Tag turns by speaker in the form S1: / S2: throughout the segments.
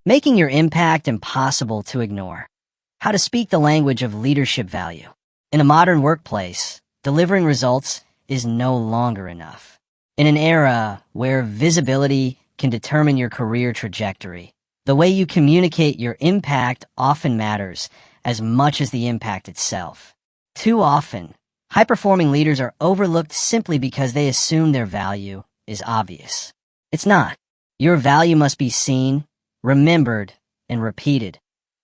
S1: Making your impact impossible to ignore. How to speak the language of leadership value. In a modern workplace, delivering results is no longer enough. In an era where visibility can determine your career trajectory, the way you communicate your impact often matters as much as the impact itself. Too often, high-performing leaders are overlooked simply because they assume their value is obvious. It's not. Your value must be seen, remembered, and repeated,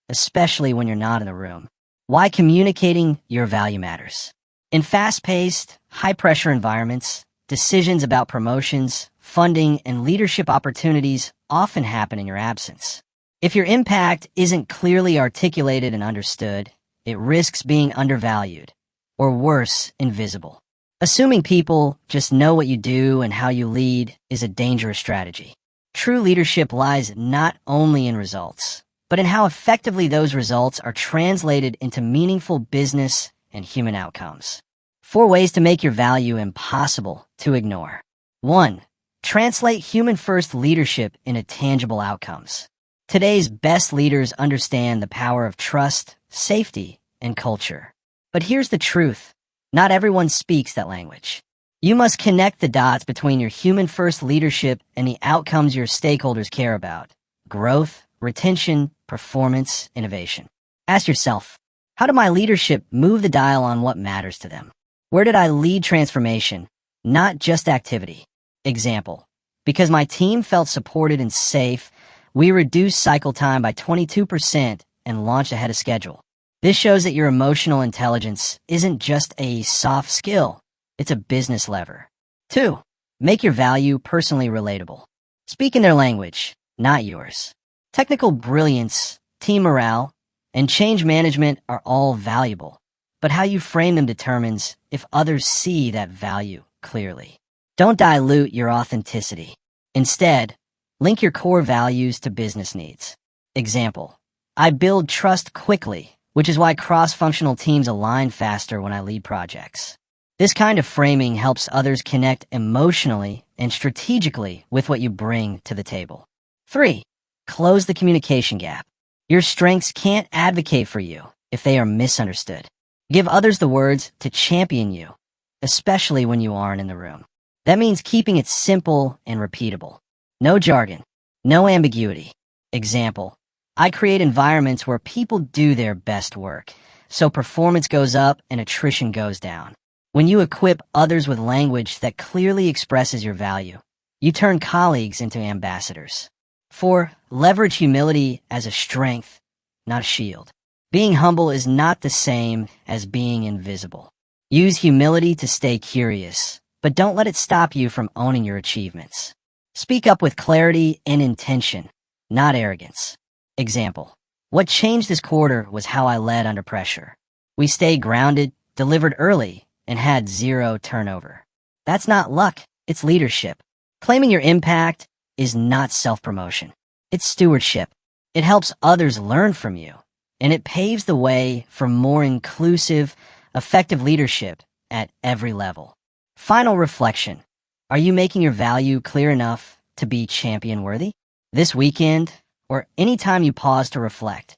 S1: especially when you're not in the room. Why communicating your value matters. In fast-paced, high-pressure environments, decisions about promotions, funding, and leadership opportunities often happen in your absence. If your impact isn't clearly articulated and understood, it risks being undervalued, or worse, invisible. Assuming people just know what you do and how you lead is a dangerous strategy. True leadership lies not only in results, but in how effectively those results are translated into meaningful business and human outcomes. 4 ways to make your value impossible to ignore. 1. Translate human-first leadership into tangible outcomes. Today's best leaders understand the power of trust, safety, and culture. But here's the truth. Not everyone speaks that language. You must connect the dots between your human-first leadership and the outcomes your stakeholders care about. Growth, retention, performance, innovation. Ask yourself, how did my leadership move the dial on what matters to them? Where did I lead transformation, not just activity? Example, because my team felt supported and safe, we reduced cycle time by 22% and launched ahead of schedule. This shows that your emotional intelligence isn't just a soft skill, it's a business lever. 2. Make your value personally relatable. Speak in their language, not yours. Technical brilliance, team morale, and change management are all valuable, but how you frame them determines if others see that value clearly. Don't dilute your authenticity. Instead, link your core values to business needs. Example, I build trust quickly, which is why cross-functional teams align faster when I lead projects. This kind of framing helps others connect emotionally and strategically with what you bring to the table. 3. Close the communication gap. Your strengths can't advocate for you if they are misunderstood. Give others the words to champion you, especially when you aren't in the room. That means keeping it simple and repeatable. No jargon, no ambiguity. Example, I create environments where people do their best work, so performance goes up and attrition goes down. When you equip others with language that clearly expresses your value, you turn colleagues into ambassadors. 4. Leverage humility as a strength, not a shield. Being humble is not the same as being invisible. Use humility to stay curious, but don't let it stop you from owning your achievements. Speak up with clarity and intention, not arrogance. Example, what changed this quarter was how I led under pressure. We stayed grounded, delivered early, and had 0 turnover. That's not luck, it's leadership. Claiming your impact is not self-promotion. It's stewardship. It helps others learn from you, and it paves the way for more inclusive, effective leadership at every level. Final reflection. Are you making your value clear enough to be champion-worthy? This weekend, or any time you pause to reflect,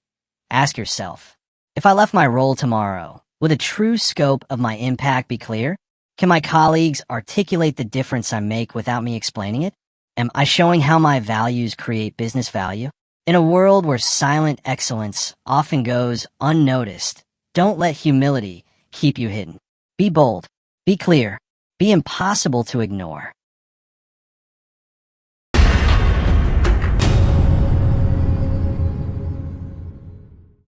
S1: ask yourself, if I left my role tomorrow, would the true scope of my impact be clear? Can my colleagues articulate the difference I make without me explaining it? Am I showing how my values create business value? In a world where silent excellence often goes unnoticed, don't let humility keep you hidden. Be bold, be clear, be impossible to ignore.